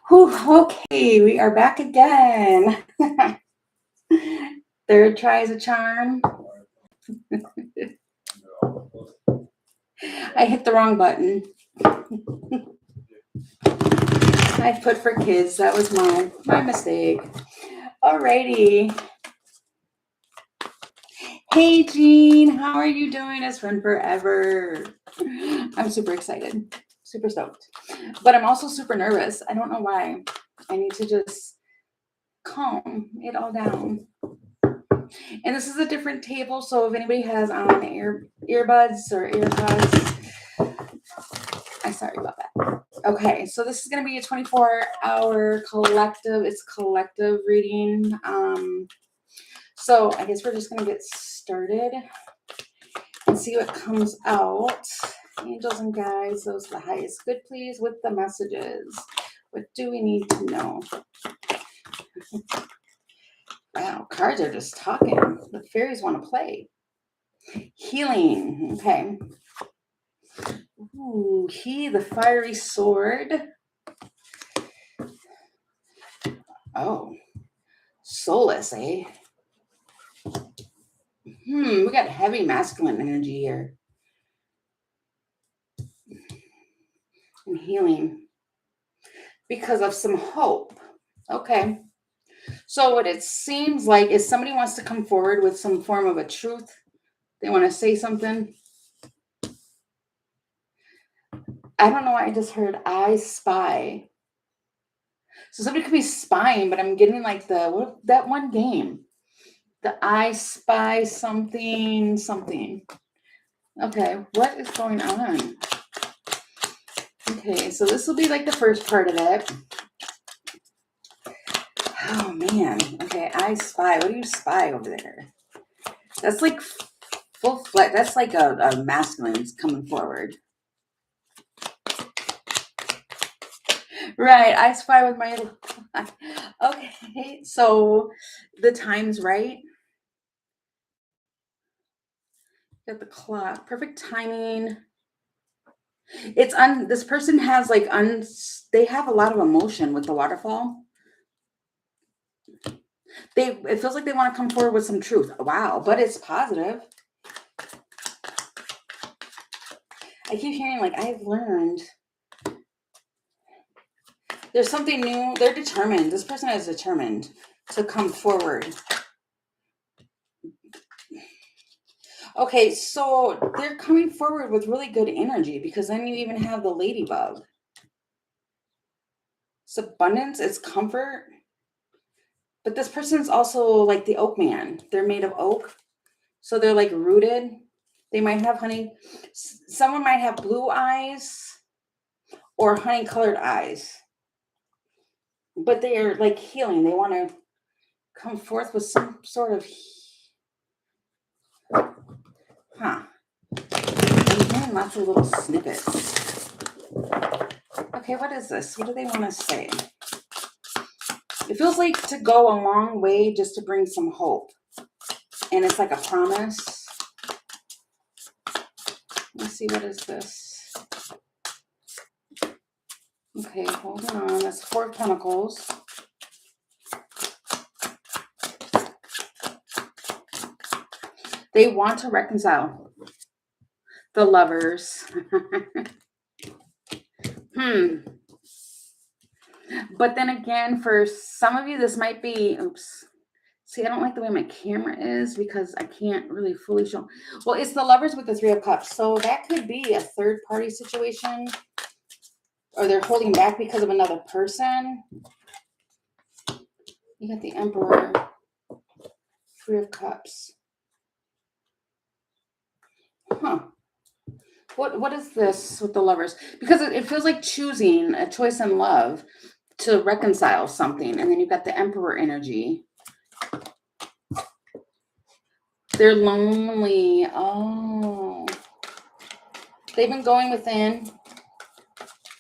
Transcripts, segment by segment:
Whew, okay, we are back again. Third try is a charm. I hit the wrong button. I put for kids. That was my mistake. Alrighty. Hey, Jean, how are you doing? It's been forever. I'm super excited, super stoked, but I'm also super nervous. I don't know why. I need to just calm it all down. And this is a different table, so if anybody has on earbuds or earpods, I'm sorry about that. Okay, so this is going to be a 24-hour collective. It's collective reading. So I guess we're just going to get started and see what comes out. Angels and guides, those are the highest good, please, with the messages. What do we need to know? Wow, cards are just talking. The fairies want to play. Healing. Okay. Ooh, the fiery sword. Oh, soulless, eh? We got heavy masculine energy here. And healing. Because of some hope. Okay. So what it seems like is somebody wants to come forward with some form of a truth. They want to say something. I don't know why I just heard I spy. So somebody could be spying, but I'm getting like that one game. The I spy something. Okay, what is going on? Okay, so this will be like the first part of it. Oh man. Okay, I spy. What do you spy over there? That's like full fledged. That's like a masculine's coming forward. Right, I spy with my. Okay, so the time's right. Got the clock. Perfect timing. It's this person has like they have a lot of emotion with the waterfall. It feels like they want to come forward with some truth. Wow, but it's positive. I keep hearing like I've learned. There's something new. They're determined. This person is determined to come forward. Okay, so they're coming forward with really good energy because then you even have the ladybug. It's abundance, it's comfort. But this person's also like the oak man. They're made of oak. So they're like rooted. They might have honey. Someone might have blue eyes or honey colored eyes. But they are like healing. They want to come forth with some sort of I'm hearing lots of little snippets. Okay, what is this? What do they want to say? It feels like to go a long way just to bring some hope. And it's like a promise. Let's see, what is this? Okay, hold on. That's 4 of Pentacles. They want to reconcile. The Lovers. But then again, for some of you, this might be, oops. See, I don't like the way my camera is because I can't really fully show. Well, it's the Lovers with the 3 of Cups. So that could be a third party situation. Or they're holding back because of another person. You got the Emperor. 3 of Cups. Huh. What is this with the Lovers? Because it feels like choosing a choice in love to reconcile something. And then you've got the Emperor energy. They're lonely. Oh. They've been going within.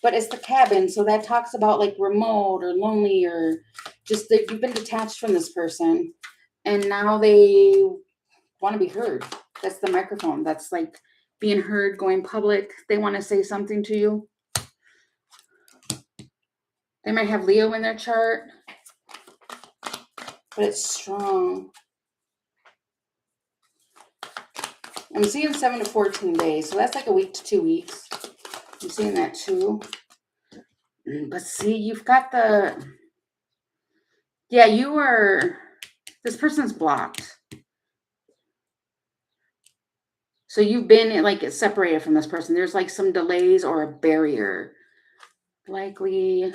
But it's the Cabin. So that talks about like remote or lonely or just that you've been detached from this person. And now they want to be heard. That's the microphone. That's like being heard, going public. They want to say something to you. They might have Leo in their chart, but it's strong. I'm seeing 7 to 14 days, so that's like a week to 2 weeks. I'm seeing that too. But see, you've got the, yeah, this person's blocked. So you've been like separated from this person. There's like some delays or a barrier. Likely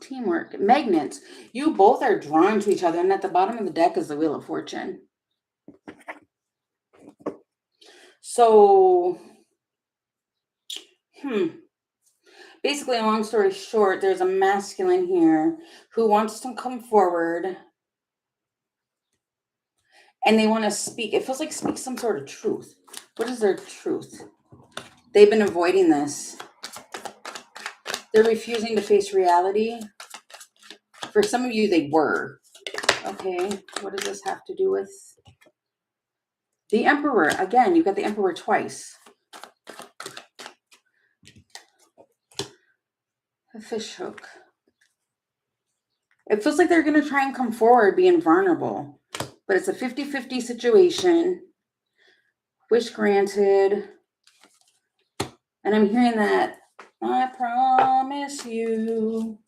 teamwork. Magnets. You both are drawn to each other. And at the bottom of the deck is the Wheel of Fortune. So, basically, long story short, there's a masculine here who wants to come forward. And they want to speak. It feels like speak some sort of truth. What is their truth? They've been avoiding this. They're refusing to face reality. For some of you, they were. Okay, what does this have to do with? The Emperor. Again, you've got the Emperor twice. A fish hook. It feels like they're going to try and come forward being vulnerable. But it's a 50-50 situation. Wish granted. And I'm hearing that, I promise you.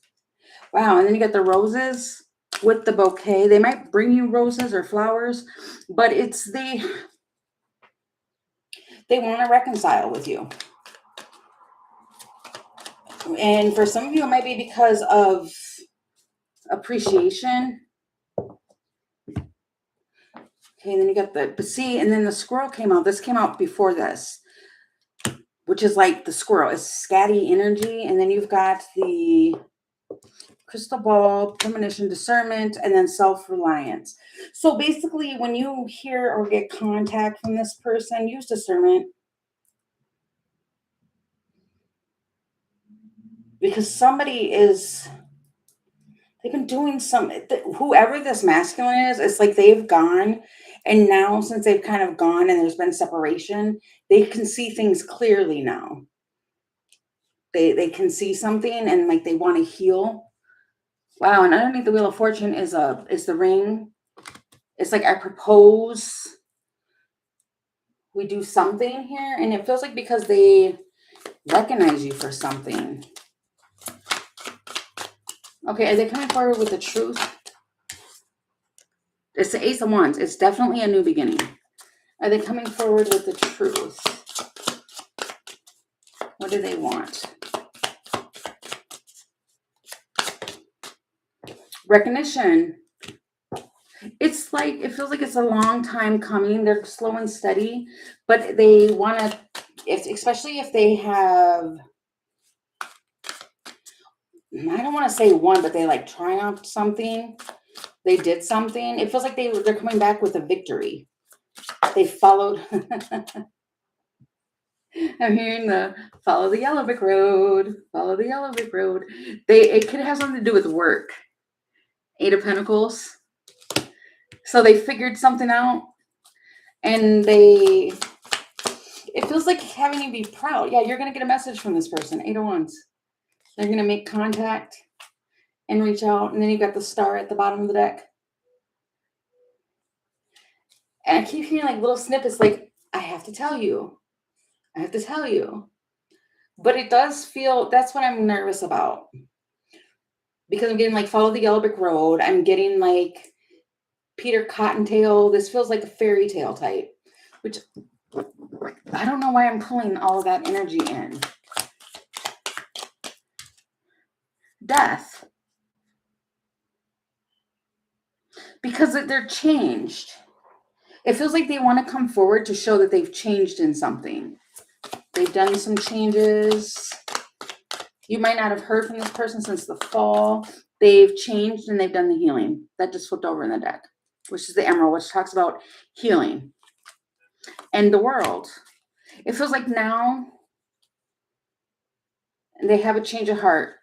Wow, and then you got the roses with the bouquet. They might bring you roses or flowers, but it's they want to reconcile with you. And for some of you, it might be because of appreciation. Okay, and then you got but see, and then the squirrel came out. This came out before this, which is like the squirrel. It's scatty energy. And then you've got the crystal ball, premonition, discernment, and then self-reliance. So basically, when you hear or get contact from this person, use discernment. Because somebody they've been doing whoever this masculine is, it's like they've gone. And now, since they've kind of gone and there's been separation, they can see things clearly now. They can see something and like they want to heal. Wow, and underneath the Wheel of Fortune is the ring. It's like I propose. We do something here, and it feels like because they recognize you for something. Okay, are they coming forward with the truth? It's the Ace of Wands. It's definitely a new beginning. Are they coming forward with the truth? What do they want? Recognition. It's like, it feels like it's a long time coming. They're slow and steady, but they want to, especially if they have, I don't want to say one, but they like triumphed something. They did something. It feels like they're coming back with a victory. They followed. I'm hearing the follow the yellow brick road. Follow the yellow brick road. It could have something to do with work. 8 of Pentacles. So they figured something out, and it feels like having you be proud. Yeah, you're going to get a message from this person. 8 of Wands. They're going to make contact and reach out. And then you've got the star at the bottom of the deck. And I keep hearing like little snippets like, I have to tell you. I have to tell you. But it does feel, that's what I'm nervous about. Because I'm getting like follow the yellow brick road. I'm getting like Peter Cottontail. This feels like a fairy tale type. Which, I don't know why I'm pulling all of that energy in. Death. Because they're changed. It feels like they want to come forward to show that they've changed in something. They've done some changes. You might not have heard from this person since the fall. They've changed and they've done the healing. That just flipped over in the deck, which is the Emerald, which talks about healing and the world. It feels like now they have a change of heart.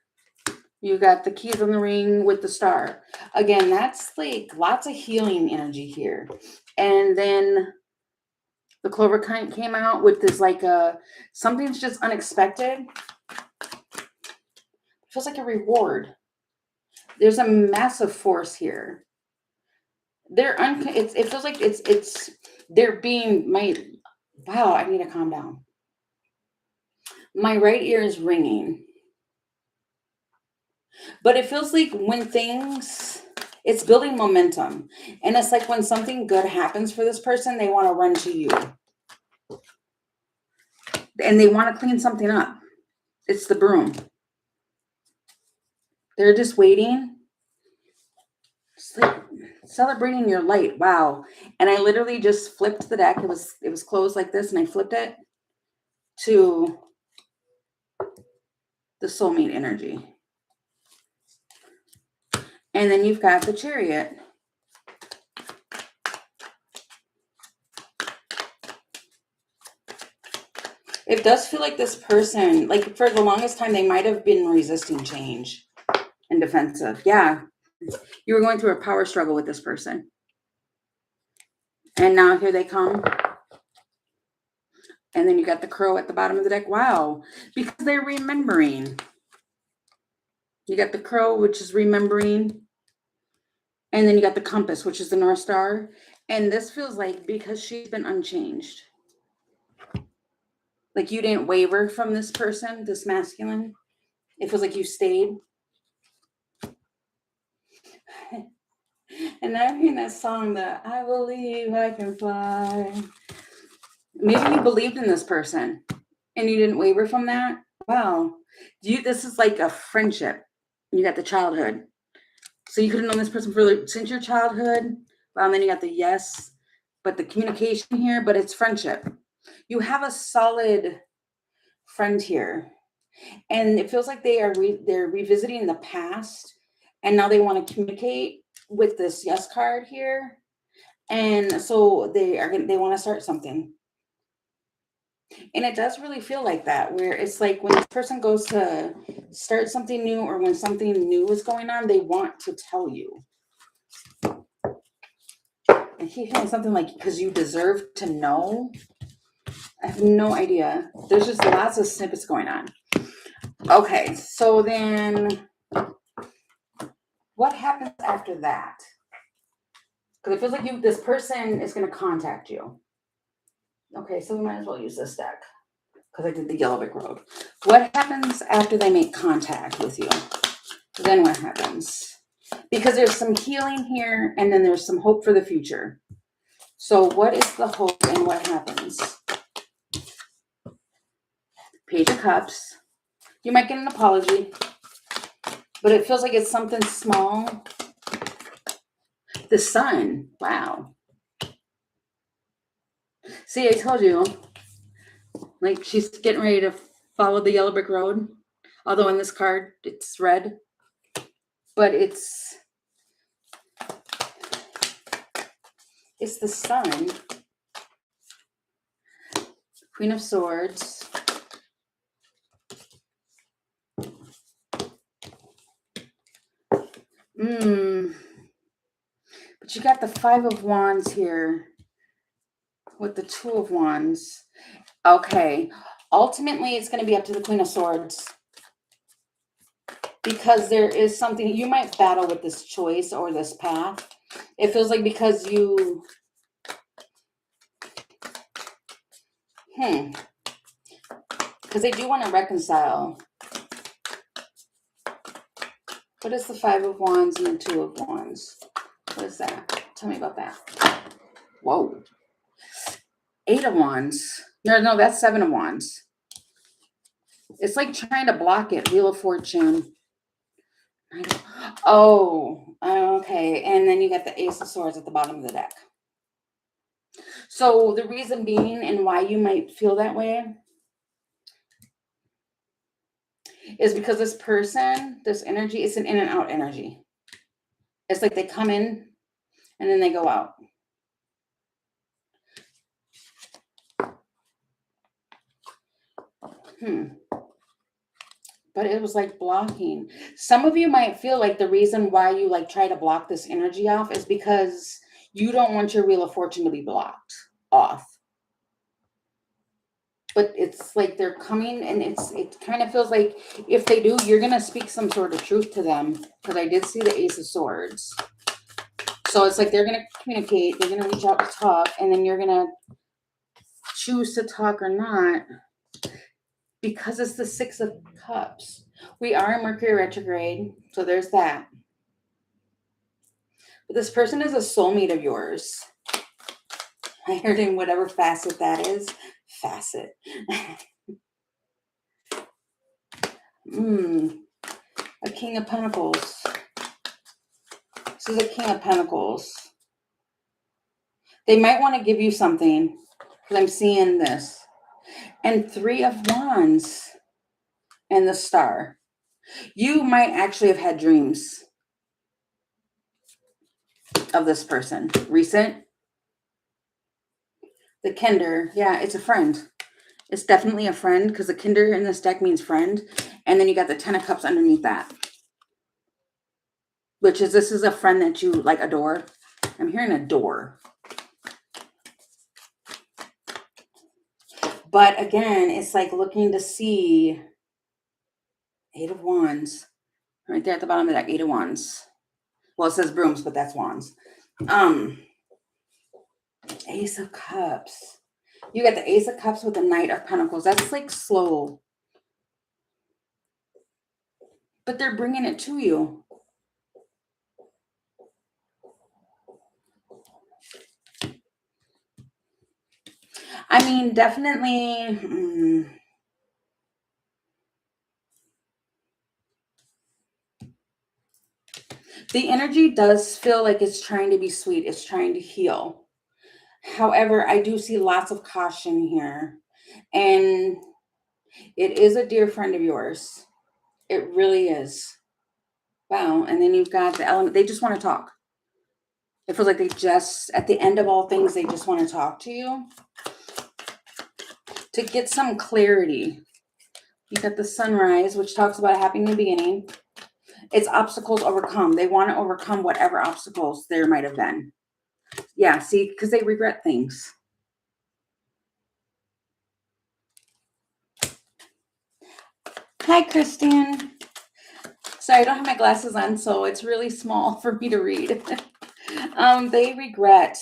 You got the keys on the ring with the star. Again, that's like lots of healing energy here. And then The Clover kind came out with this like something's just unexpected. It feels like a reward. There's a massive force here. It feels like they're being wow, I need to calm down. My right ear is ringing. But it feels like when it's building momentum. And it's like when something good happens for this person, they want to run to you. And they want to clean something up. It's the broom. They're just waiting. It's like celebrating your light. Wow. And I literally just flipped the deck. It was closed like this, and I flipped it to the soulmate energy. And then you've got the Chariot. It does feel like this person, like for the longest time, they might have been resisting change and defensive. Yeah. You were going through a power struggle with this person. And now here they come. And then you got the Crow at the bottom of the deck. Wow. Because they're remembering. You got the Crow, which is remembering. And then you got the Compass, which is the North Star. And this feels like because she's been unchanged. Like you didn't waver from this person, this masculine. It feels like you stayed. And now I'm hearing that song, that I believe I can fly. Maybe you believed in this person and you didn't waver from that. Wow. This is like a friendship. You got the childhood. So you could have known this person since your childhood. Well, and then you got the yes, but the communication here, but it's friendship. You have a solid friend here. And it feels like they're revisiting the past, and now they want to communicate with this yes card here. And so they want to start something. And it does really feel like that, where it's like when this person goes to start something new, or when something new is going on, they want to tell you. And he's saying something like, because you deserve to know. I have no idea. There's just lots of snippets going on. Okay, so then what happens after that? Because it feels like this person is going to contact you. Okay, so we might as well use this deck because I did the Yellow Brick Road. What happens after they make contact with you? Then what happens? Because there's some healing here, and then there's some hope for the future. So what is the hope and what happens? Page of Cups. You might get an apology, but it feels like it's something small. The Sun. Wow. See, I told you. Like, she's getting ready to follow the Yellow Brick Road. Although in this card, it's red. But it's the Sun. Queen of Swords. But you got the Five of Wands here with the Two of Wands. Okay. Ultimately, it's going to be up to the Queen of Swords. Because there is something, you might battle with this choice or this path. It feels like because you... Because they do want to reconcile. What is the Five of Wands and the Two of Wands? What is that? Tell me about that. Whoa. Eight of Wands. No, that's Seven of Wands. It's like trying to block it. Wheel of Fortune. Oh, okay. And then you got the Ace of Swords at the bottom of the deck. So the reason being and why you might feel that way is because this person, this energy, it's an in and out energy. It's like they come in and then they go out. But it was like blocking. Some of you might feel like the reason why you like try to block this energy off is because you don't want your Wheel of Fortune to be blocked off. but it's like they're coming, and it kind of feels like if they do, you're going to speak some sort of truth to them, because I did see the Ace of Swords. So it's like they're going to communicate, they're going to reach out to talk, and then you're going to choose to talk or not, because it's the Six of Cups. We are in Mercury retrograde, so there's that. But this person is a soulmate of yours. I heard in whatever facet that is. Facet. A King of Pentacles. This is a King of Pentacles. They might want to give you something, because I'm seeing this. And Three of Wands and the Star. You might actually have had dreams of this person. Recent. The Kinder. Yeah, it's a friend. It's definitely a friend, because the Kinder in this deck means friend. And then you got the Ten of Cups underneath that. Which is, this is a friend that you like adore. I'm hearing adore. But again, it's like looking to see Eight of Wands. Right there at the bottom of that, Eight of Wands. Well, it says brooms, but that's wands. Ace of Cups. You got the Ace of Cups with the Knight of Pentacles. That's like slow. But they're bringing it to you. I mean, definitely. The energy does feel like it's trying to be sweet. It's trying to heal. However, I do see lots of caution here. And it is a dear friend of yours. It really is. Wow. And then you've got the element. They just want to talk. It feels like they just, at the end of all things, they just want to talk to you. To get some clarity. You got the Sunrise, which talks about a happy new beginning. It's obstacles overcome. They want to overcome whatever obstacles there might have been. Yeah, see, because they regret things. Hi, Kristen. Sorry, I don't have my glasses on, so it's really small for me to read. They regret.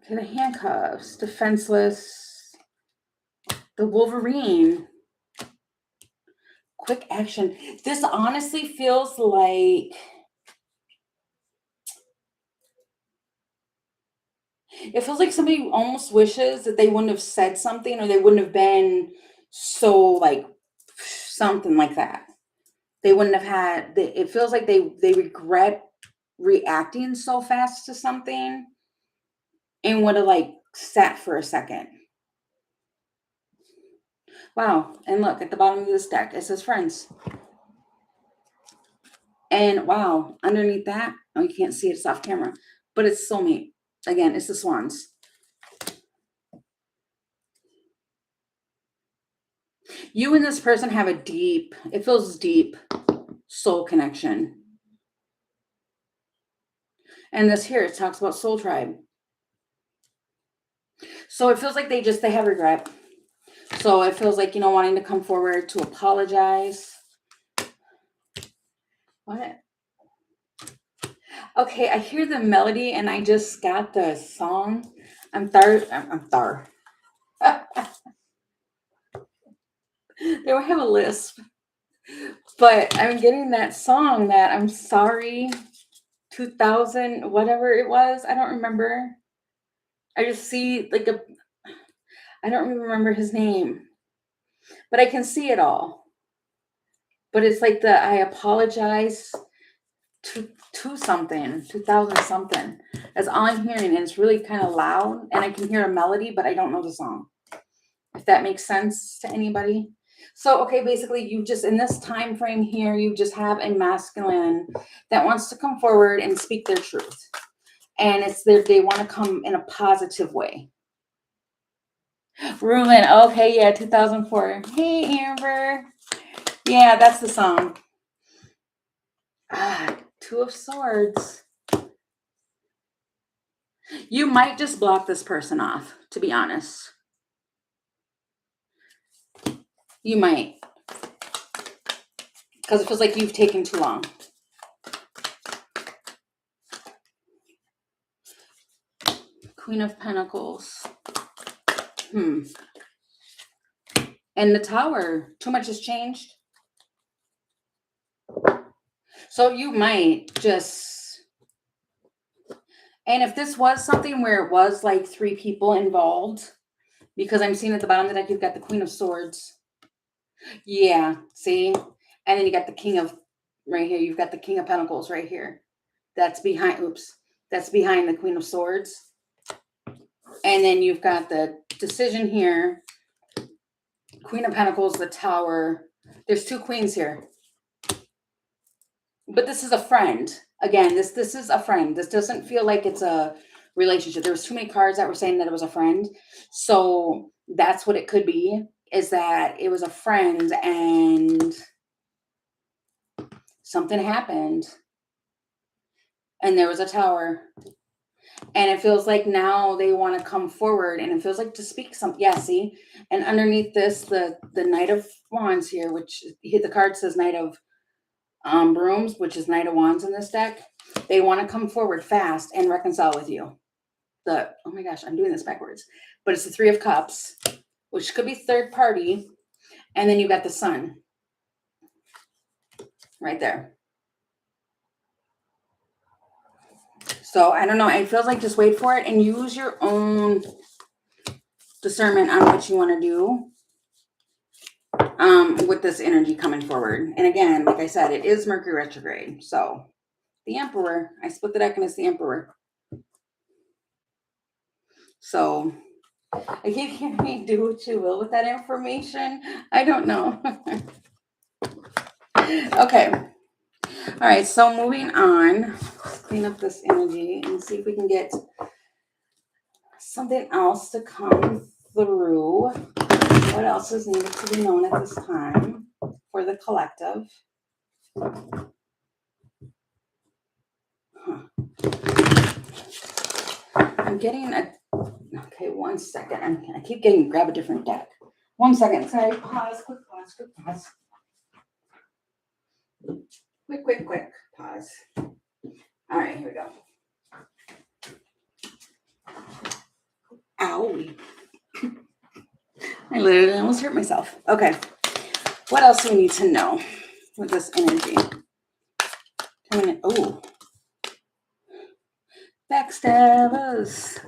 Okay, the handcuffs, defenseless, the Wolverine, quick action. This honestly feels like somebody almost wishes that they wouldn't have said something, or they wouldn't have been so like something like that. They wouldn't have had, it feels like they regret reacting so fast to something and would have like sat for a second. Wow. And look at the bottom of this deck, it says friends. And wow, underneath that, oh, you can't see it, it's off camera, but it's soulmate. Again, it's the swans. You and this person have a deep, it feels deep, soul connection. And this here, it talks about soul tribe. So it feels like they have regret. So it feels like, wanting to come forward to apologize. What? Okay, I hear the melody and I just got the song. I'm Thar. They don't have a lisp. But I'm getting that song that I'm sorry, 2000, whatever it was. I don't remember. I just see like I don't even remember his name. But I can see it all. But it's like I apologize to something, 2000 something. That's all I'm hearing. And it's really kind of loud. And I can hear a melody, but I don't know the song. If that makes sense to anybody. So, okay, basically you just, in this time frame here, you just have a masculine that wants to come forward and speak their truth. And it's they want to come in a positive way. Rulin, okay, yeah, 2004. Hey, Amber. Yeah, that's the song. Two of Swords. You might just block this person off, to be honest. You might. Because it feels like you've taken too long. Queen of Pentacles. And the Tower. Too much has changed. So you might just... And if this was something where it was like 3 people involved, because I'm seeing at the bottom of the deck, you've got the Queen of Swords. Yeah, see? And then you got the King of... Right here, you've got the King of Pentacles right here. That's behind... Oops. That's behind the Queen of Swords. And then you've got the Decision here. Queen of Pentacles, the Tower. There's 2 queens here. But this is a friend. Again, this is a friend. This doesn't feel like it's a relationship. There was too many cards that were saying that it was a friend. So that's what it could be, is that it was a friend and something happened. And there was a Tower. And it feels like now they want to come forward, and it feels like to speak something. Yeah, see? And underneath this, the Knight of Wands here, which the card says Knight of Brooms, which is Knight of Wands in this deck. They want to come forward fast and reconcile with you. Oh my gosh, I'm doing this backwards. But it's the 3 of Cups, which could be third party. And then you've got the Sun right there. So I don't know. It feels like just wait for it and use your own discernment on what you want to do with this energy coming forward. And again, like I said, it is Mercury retrograde. So the Emperor, I split the deck and it's the Emperor. So I keep hearing me do what you will with that information. I don't know. Okay. All right. So moving on, let's clean up this energy and see if we can get something else to come through. What else is needed to be known at this time for the collective? I'm getting a... Okay, 1 second. I keep getting... Grab a different deck. 1 second. Sorry. Pause. Quick pause. Quick pause. Quick pause. All right, here we go. Owie. I literally almost hurt myself. Okay. What else do we need to know with this energy? Coming in. Oh. Backstabbers.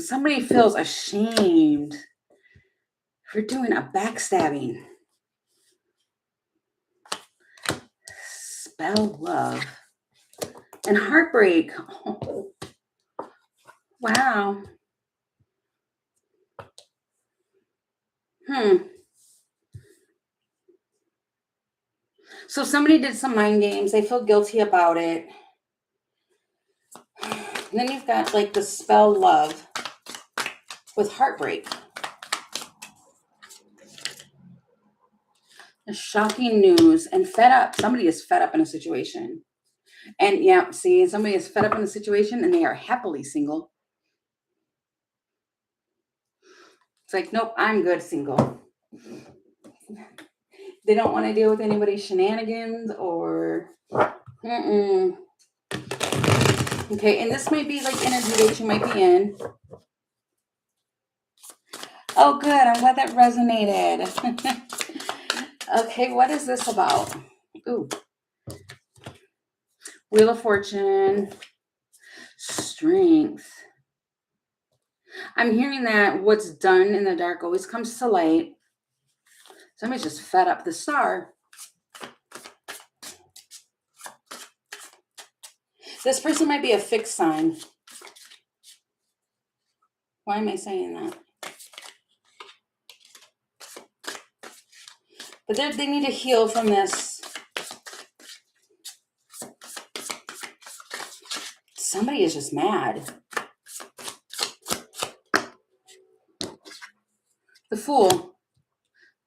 Somebody feels ashamed for doing a backstabbing. Spell love. And heartbreak. Oh. Wow. So somebody did some mind games. They feel guilty about it. And then you've got like the spell love with heartbreak. The shocking news and fed up. Somebody is fed up in a situation. And yeah, see, somebody is fed up in a situation and they are happily single. It's like, nope, I'm good single. They don't want to deal with anybody's shenanigans or... Okay, and this might be like energy that you might be in. Oh, good. I'm glad that resonated. Okay, what is this about? Ooh. Wheel of Fortune. Strength. I'm hearing that what's done in the dark always comes to light. Somebody's just fed up. The Star. This person might be a fixed sign. Why am I saying that? But they need to heal from this. Somebody is just mad. The Fool.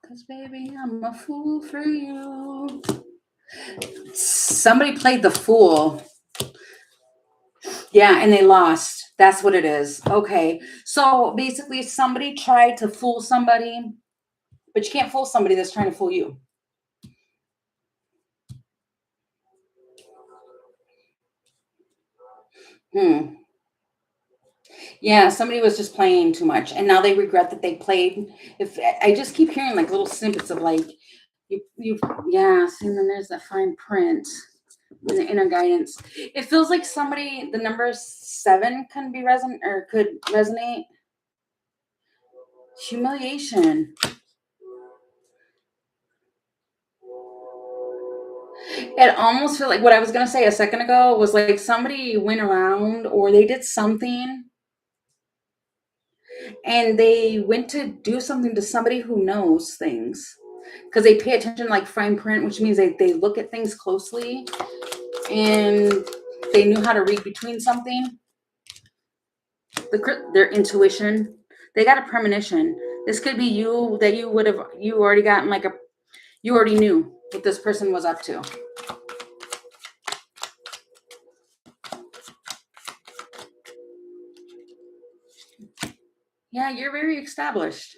Because, baby, I'm a fool for you. Somebody played the Fool. Yeah, and they lost. That's what it is. Okay. So basically somebody tried to fool somebody, but you can't fool somebody that's trying to fool you. Yeah, somebody was just playing too much, and now they regret that they played. If I just keep hearing like little snippets of like you yeah, see, and then there's that fine print in the inner guidance. It feels like somebody, the number 7 can be resonant or could resonate. Humiliation. It almost feel like what I was gonna say a second ago was like somebody went around or they did something and they went to do something to somebody who knows things because they pay attention like fine print, which means they look at things closely and they knew how to read between something. Their intuition, they got a premonition. This could be you that you already gotten like you already knew what this person was up to. Yeah, you're very established.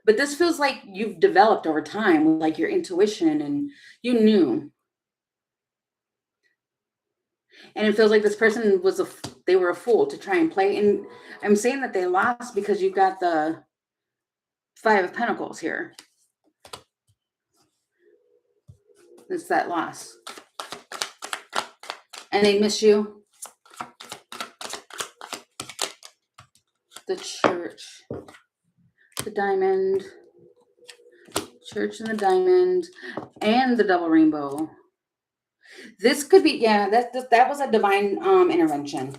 But this feels like you've developed over time with like your intuition and you knew. And it feels like this person they were a fool to try and play. And I'm saying that they lost because you've got the 5 of Pentacles here. It's that loss. And they miss you. The Church. The Diamond. Church and the Diamond. And the Double Rainbow. This could be, yeah, that was a divine intervention.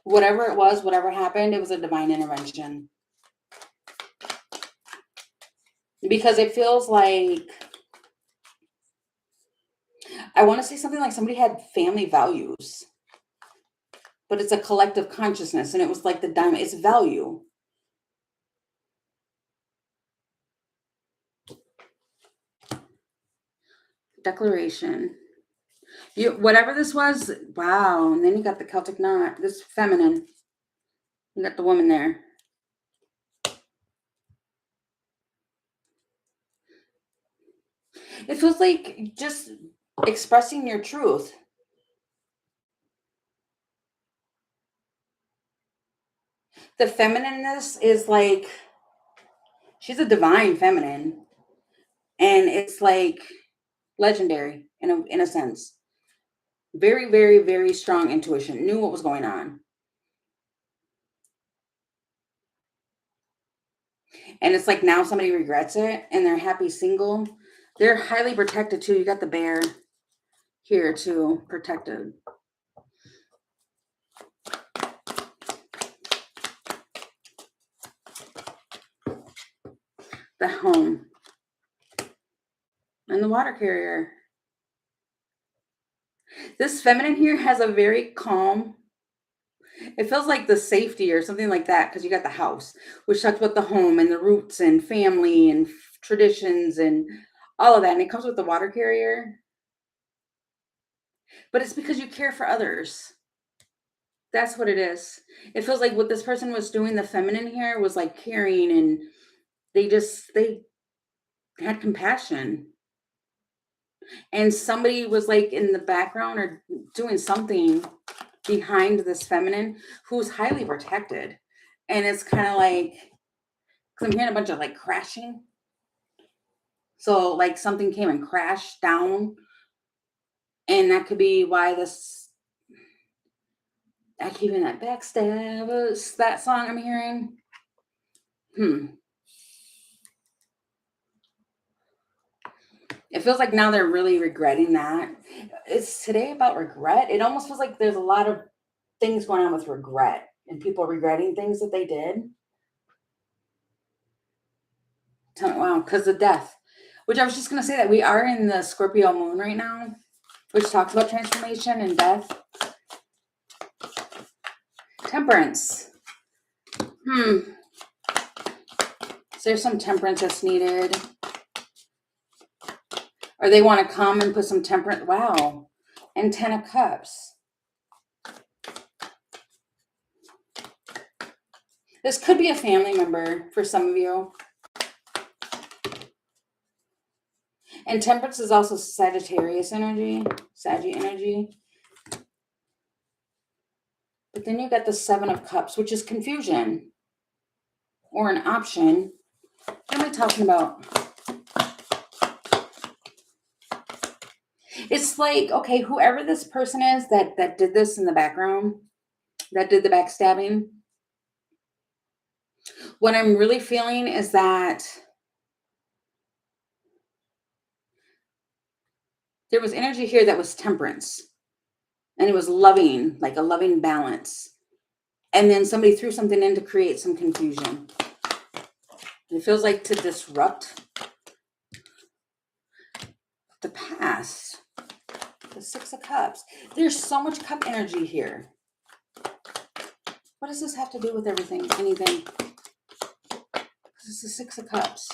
Whatever it was, whatever happened, it was a divine intervention. Because it feels like, I want to say something like somebody had family values, but it's a collective consciousness, and it was like the diamond, it's value. Declaration. Whatever this was, wow. And then you got the Celtic knot, this feminine. You got the woman there. It feels like just expressing your truth. The feminineness is like, she's a divine feminine. And it's like legendary in a sense. Very, very, very strong intuition. Knew what was going on. And it's like now somebody regrets it and they're happy single. They're highly protected too. You got the bear here too, protected. The home. And the water carrier. This feminine here has a very calm, it feels like the safety or something like that, because you got the house, which talks about the home and the roots and family and traditions and all of that. And it comes with the water carrier. But it's because you care for others. That's what it is. It feels like what this person was doing, the feminine here, was like caring, and they had compassion. And somebody was like in the background or doing something behind this feminine who's highly protected. And it's kind of like, because I'm hearing a bunch of like crashing. So like something came and crashed down. And that could be why I keep hearing that backstab, that song I'm hearing. It feels like now they're really regretting that. Is today about regret? It almost feels like there's a lot of things going on with regret and people regretting things that they did. Wow, because of death. Which I was just going to say that we are in the Scorpio moon right now, which talks about transformation and death. Temperance. So there's some temperance that's needed. Or they want to come and put some temperance. Wow. And 10 of Cups. This could be a family member for some of you. And Temperance is also Sagittarius energy, Saggy energy. But then you got the Seven of Cups, which is confusion or an option. What am I talking about? It's like, okay, whoever this person is that did this in the background, that did the backstabbing, what I'm really feeling is that there was energy here that was temperance. And it was loving, like a loving balance. And then somebody threw something in to create some confusion. It feels like to disrupt the past. The Six of Cups. There's so much cup energy here. What does this have to do with everything? Anything? This is the Six of Cups.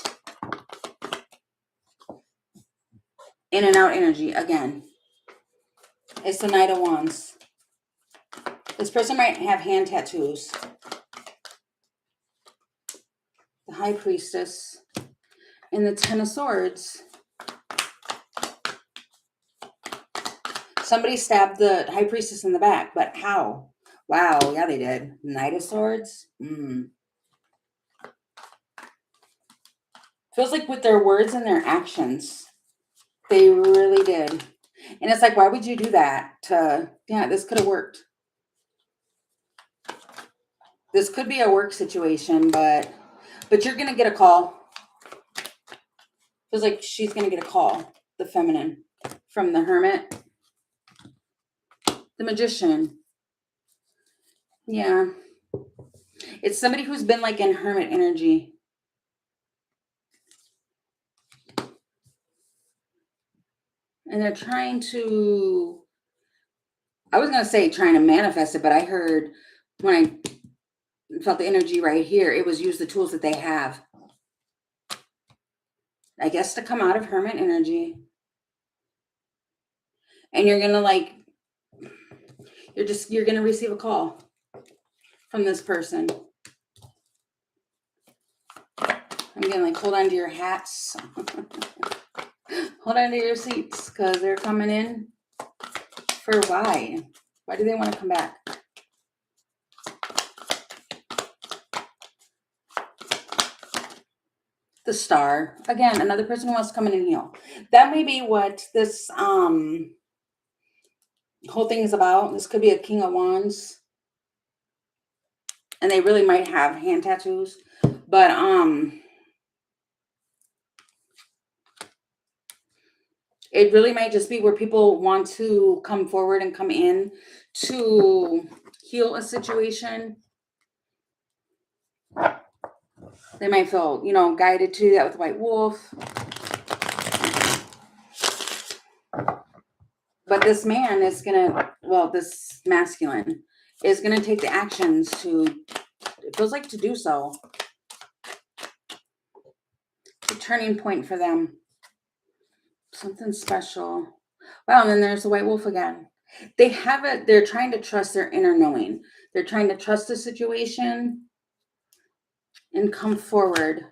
In and out energy again. It's the Knight of Wands. This person might have hand tattoos. The High Priestess. And the Ten of Swords. Somebody stabbed the High Priestess in the back, but how? Wow, yeah, they did. Knight of Swords. Feels like with their words and their actions, they really did. And it's like, why would you do that? Yeah, this could have worked. This could be a work situation, but you're going to get a call. Feels like she's going to get a call, the feminine, from the Hermit. The Magician. Yeah. It's somebody who's been like in Hermit energy. And they're trying to, I was going to say trying to manifest it, but I heard when I felt the energy right here, it was use the tools that they have. I guess to come out of Hermit energy. And you're going to like, you're going to receive a call from this person. I'm getting like, hold on to your hats. Hold on to your seats because they're coming in for why? Why do they want to come back? The Star. Again, another person who wants to come in and heal. That may be what this whole thing is about. This could be a King of Wands. And they really might have hand tattoos. But it really might just be where people want to come forward and come in to heal a situation. They might feel, guided to do that with White Wolf. But this man is going to, this masculine is going to take the actions to, it feels like to do so. It's a turning point for them. Something special. Wow, and then there's the White Wolf again. They have it, they're trying to trust their inner knowing. They're trying to trust the situation and come forward.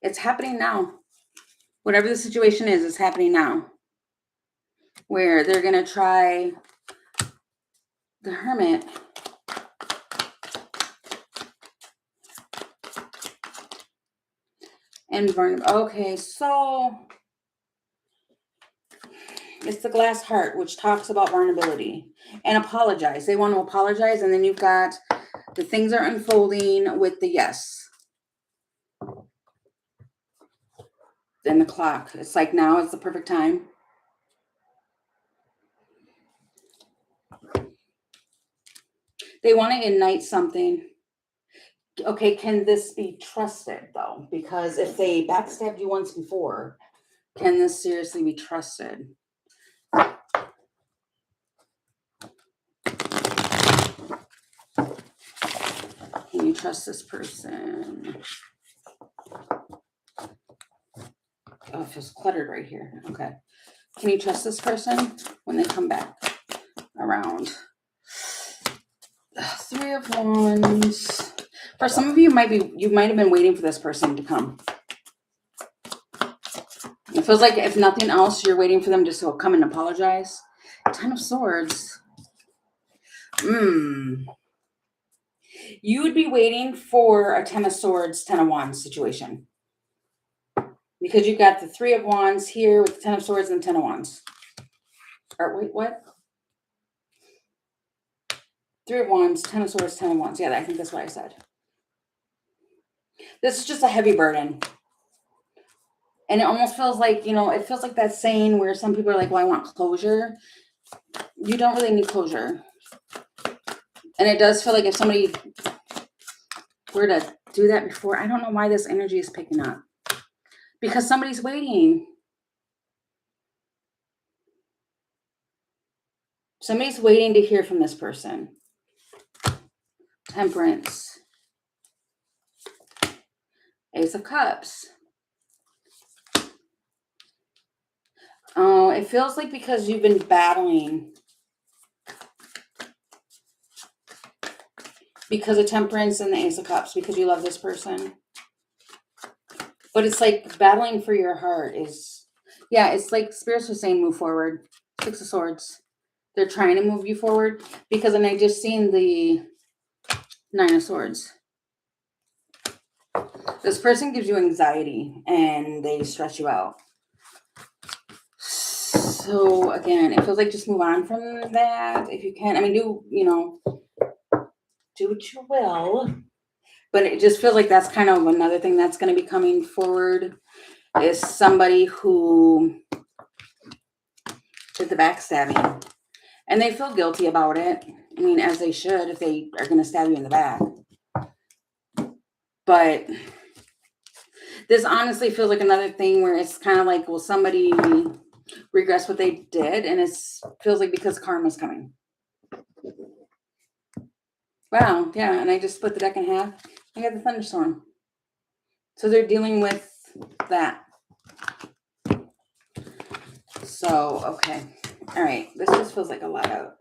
It's happening now. Whatever the situation is, it's happening now. Where they're going to try the Hermit. And okay, so it's the Glass Heart, which talks about vulnerability and apologize. They want to apologize. And then you've got the things are unfolding with the yes. Then the clock. It's like now is the perfect time. They want to ignite something. Okay, can this be trusted, though? Because if they backstabbed you once before, can this seriously be trusted? Can you trust this person? Oh, it feels cluttered right here. Okay. Can you trust this person when they come back around? Three of Wands. For some of you, you might have been waiting for this person to come. It feels like if nothing else, you're waiting for them just to come and apologize. 10 of Swords. You would be waiting for a 10 of Swords, 10 of Wands situation. Because you've got the 3 of Wands here with the 10 of Swords and 10 of Wands. Or wait, what? 3 of Wands, 10 of Swords, 10 of Wands. Yeah, I think that's what I said. This is just a heavy burden. And it almost feels like, it feels like that saying where some people are like, well, I want closure. You don't really need closure. And it does feel like if somebody were to do that before, I don't know why this energy is picking up. Because somebody's waiting. Somebody's waiting to hear from this person. Temperance. Ace of Cups. Oh, it feels like because you've been battling. Because of Temperance and the Ace of Cups. Because you love this person. But it's like battling for your heart is... Yeah, it's like Spirits are saying move forward. 6 of Swords. They're trying to move you forward. Because and I just seen the 9 of Swords. This person gives you anxiety and they stress you out. So again, it feels like just move on from that if you can. I mean, do what you will. But it just feels like that's kind of another thing that's going to be coming forward is somebody who did the backstabbing. And they feel guilty about it. I mean, as they should if they are going to stab you in the back. But this honestly feels like another thing where it's kind of like, will somebody regress what they did? And it feels like because karma's coming. Wow, yeah, and I just split the deck in half. I got the thunderstorm. So they're dealing with that. So, okay. All right, this just feels like a lot of...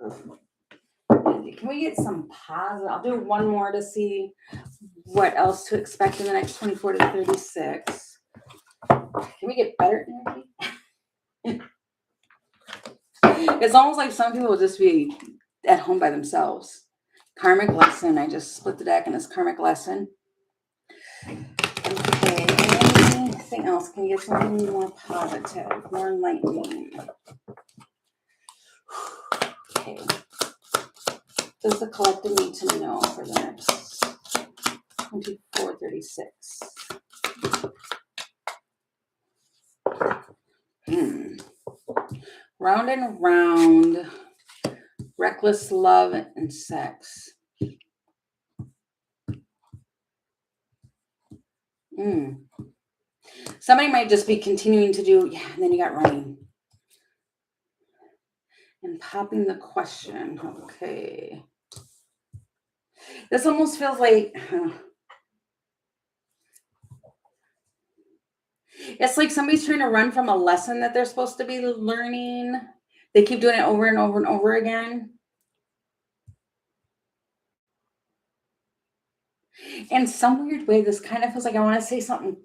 Can we get some positive? I'll do one more to see what else to expect in the next 24 to 36. Can we get better energy? It's almost like some people will just be at home by themselves. Karmic lesson. I just split the deck and it's karmic lesson. Okay. Anything else? Can you get something more positive, more enlightening? Okay. Does the collective need to know for the next 24, 36? Round and round. Reckless love and sex. Somebody might just be continuing to do, and then you got running. And popping the question. Okay. This almost feels like... It's like somebody's trying to run from a lesson that they're supposed to be learning. They keep doing it over and over and over again. In some weird way, this kind of feels like I want to say something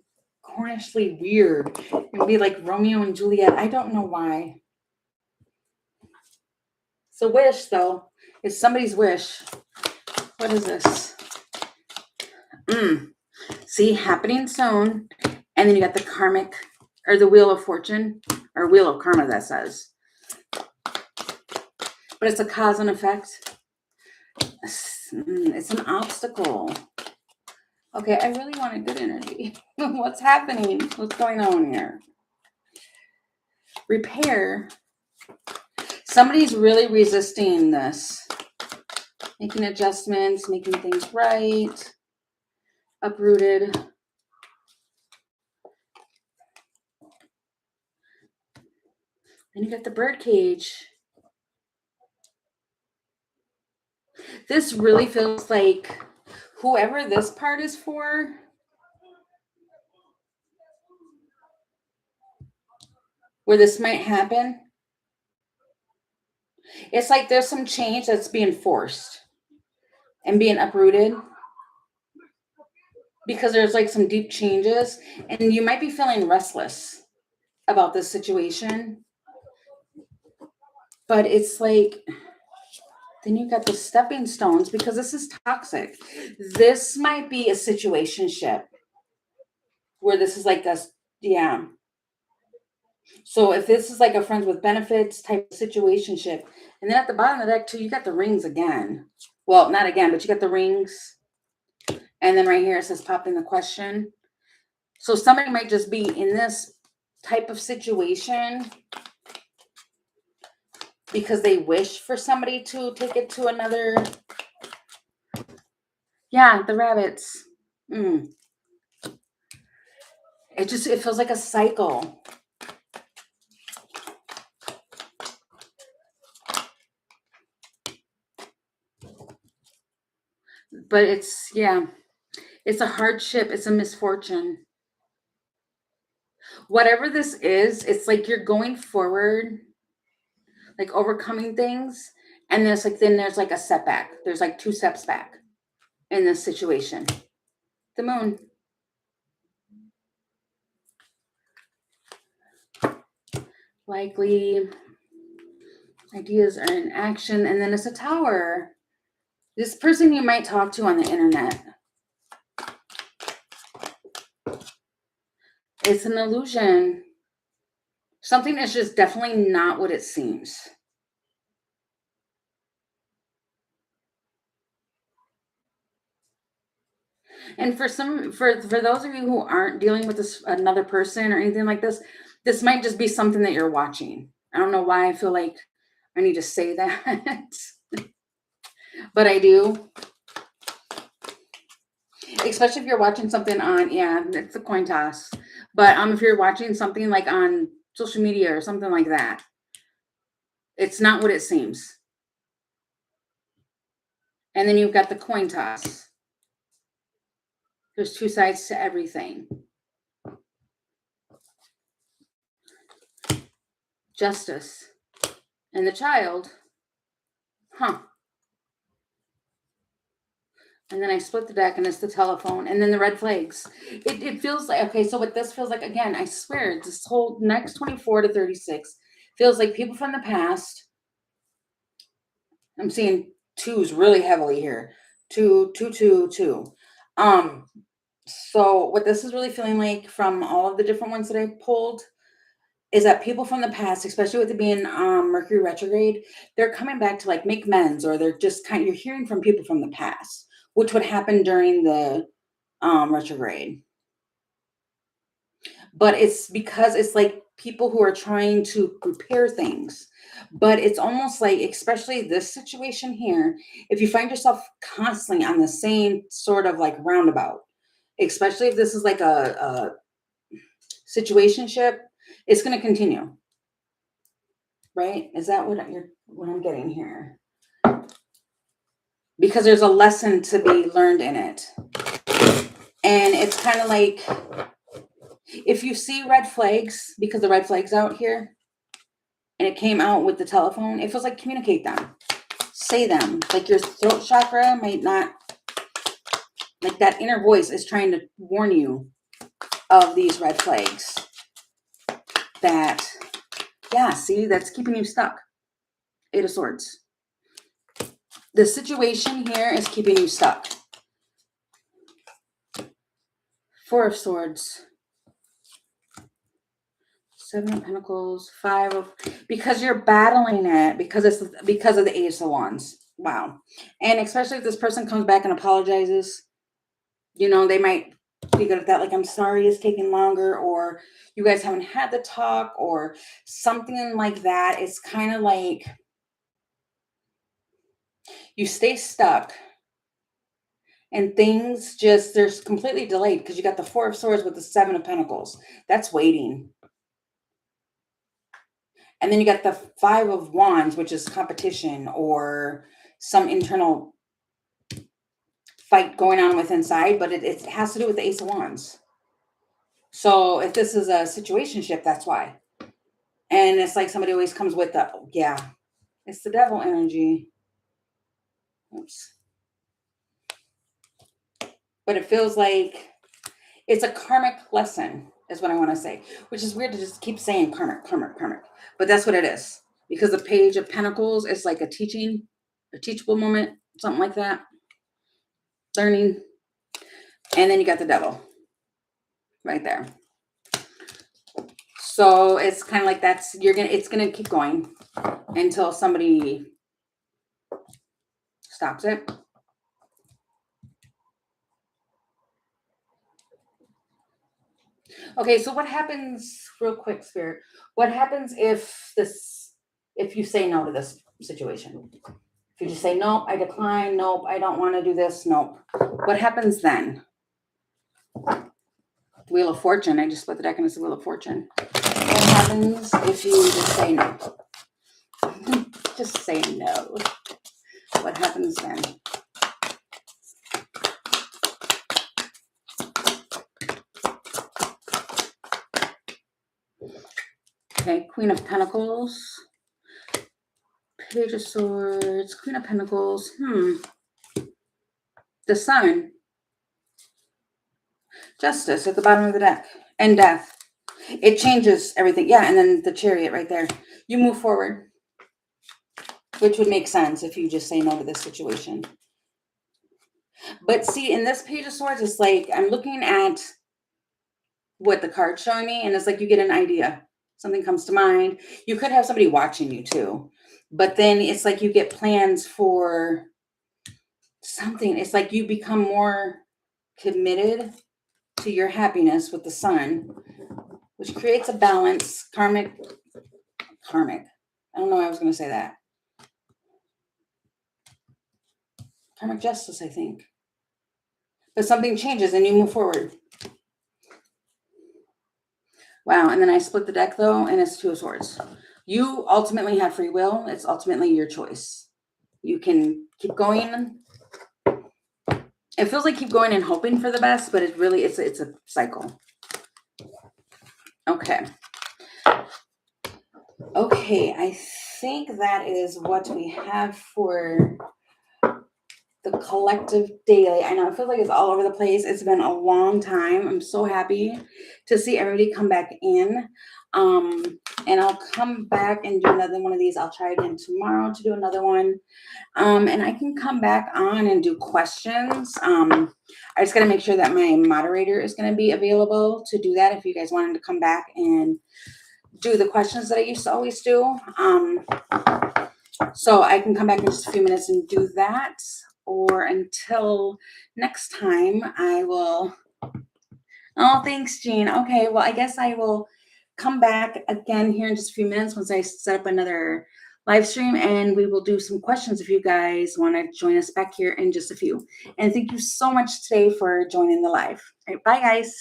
cornishly weird. It would be like Romeo and Juliet. I don't know why. It's a wish, though. It's somebody's wish. What is this? See, happening soon. And then you got the karmic, or the Wheel of Fortune, or Wheel of Karma, that says. But it's a cause and effect. It's an obstacle. Okay, I really wanted good energy. What's happening? What's going on here? Repair. Somebody's really resisting this. Making adjustments, making things right. Uprooted. Then you got the birdcage. This really feels like whoever this part is for, where this might happen, it's like there's some change that's being forced and being uprooted. because there's like some deep changes and you might be feeling restless about this situation. But it's like, then you got the stepping stones because this is toxic. This might be a situationship where this is like a, yeah. So if this is like a friends with benefits type of situationship, and then at the bottom of the deck too, you got the rings again. Well, not again, but you got the rings. And then right here it says popping the question. So somebody might just be in this type of situation because they wish for somebody to take it to another. Yeah, the rabbits. It feels like a cycle. But it's, yeah, it's a hardship. It's a misfortune. Whatever this is, it's like you're going forward, like overcoming things. And then there's like a setback. There's like 2 steps back in this situation. The moon. Likely ideas are in action. And then it's a tower. This person you might talk to on the internet. It's an illusion. Something is just definitely not what it seems. And for those of you who aren't dealing with this another person or anything like this might just be something that you're watching. I don't know why I feel like I need to say that, but I do. Especially if you're watching something on, yeah, it's a coin toss. But if you're watching something like on social media or something like that, it's not what it seems. And then you've got the coin toss. There's 2 sides to everything. Justice. And the child. Huh. And then I split the deck and it's the telephone. And then the red flags. It feels like, okay, so what this feels like, again, I swear, this whole next 24 to 36 feels like people from the past. I'm seeing 2s really heavily here. 2, 2, 2, 2. So what this is really feeling like from all of the different ones that I pulled is that people from the past, especially with it being Mercury retrograde, they're coming back to like make amends, or they're just you're hearing from people from the past, which would happen during the retrograde. But it's because it's like people who are trying to repair things. But it's almost like, especially this situation here, if you find yourself constantly on the same sort of like roundabout, especially if this is like a situationship, it's going to continue. Right? Is that what I'm getting here? Because there's a lesson to be learned in it. And it's kind of like, if you see red flags, because the red flag's out here, and it came out with the telephone, it feels like communicate them. Say them. Like your throat chakra might not, like that inner voice is trying to warn you of these red flags. That, yeah, see, that's keeping you stuck. 8 of Swords. The situation here is keeping you stuck. 4 of Swords. 7 of Pentacles. 5 of, because you're battling it, because of the Ace of Wands. Wow. And especially if this person comes back and apologizes, you know, they might be good at that. Like, I'm sorry it's taking longer, or you guys haven't had the talk, or something like that. It's kind of like you stay stuck and things just, there's completely delayed because you got the 4 of Swords with the 7 of Pentacles. That's waiting. And then you got the 5 of Wands, which is competition or some internal fight going on with inside, but it has to do with the Ace of Wands. So if this is a situationship, that's why. And it's like somebody always comes with the, yeah, it's the devil energy. Oops. But it feels like It's a karmic lesson is what I want to say, which is weird to just keep saying karmic, but that's what it is, because the Page of Pentacles is like a teachable moment, something like that, learning. And then you got the Devil right there. So it's kind of like it's gonna keep going until somebody stops it. Okay, so what happens, real quick, Spirit? What happens if you say no to this situation? If you just say, nope, I decline, nope, I don't want to do this, nope. What happens then? Wheel of Fortune. I just split the deck and it's the Wheel of Fortune. What happens if you just say no? Just say no. What happens then? Okay, Queen of Pentacles, Page of Swords, Queen of Pentacles, the Sun, Justice at the bottom of the deck, and Death. It changes everything. Yeah, and then the Chariot right there. You move forward, which would make sense if you just say no to this situation. But see, in this Page of Swords, it's like I'm looking at what the card's showing me, and it's like you get an idea. Something comes to mind. You could have somebody watching you too. But then it's like you get plans for something. It's like you become more committed to your happiness with the Sun, which creates a balance. Karmic. I don't know why I was going to say that. Karmic justice, I think. But something changes and you move forward. Wow, and then I split the deck though, and it's Two of Swords. You ultimately have free will. It's ultimately your choice. You can keep going. It feels like keep going and hoping for the best, but it's a cycle. Okay. Okay, I think that is what we have for the collective daily. I know it feels like it's all over the place. It's been a long time. I'm so happy to see everybody come back in. And I'll come back and do another one of these. I'll try again tomorrow to do another one. And I can come back on and do questions. I just got to make sure that my moderator is going to be available to do that if you guys wanted to come back and do the questions that I used to always do. So I can come back in just a few minutes and do that. Or until next time, I will. Oh, thanks, Jean. Okay, well, I guess I will come back again here in just a few minutes once I set up another live stream, and we will do some questions if you guys want to join us back here in just a few. And thank you so much today for joining the live. All right, bye, guys.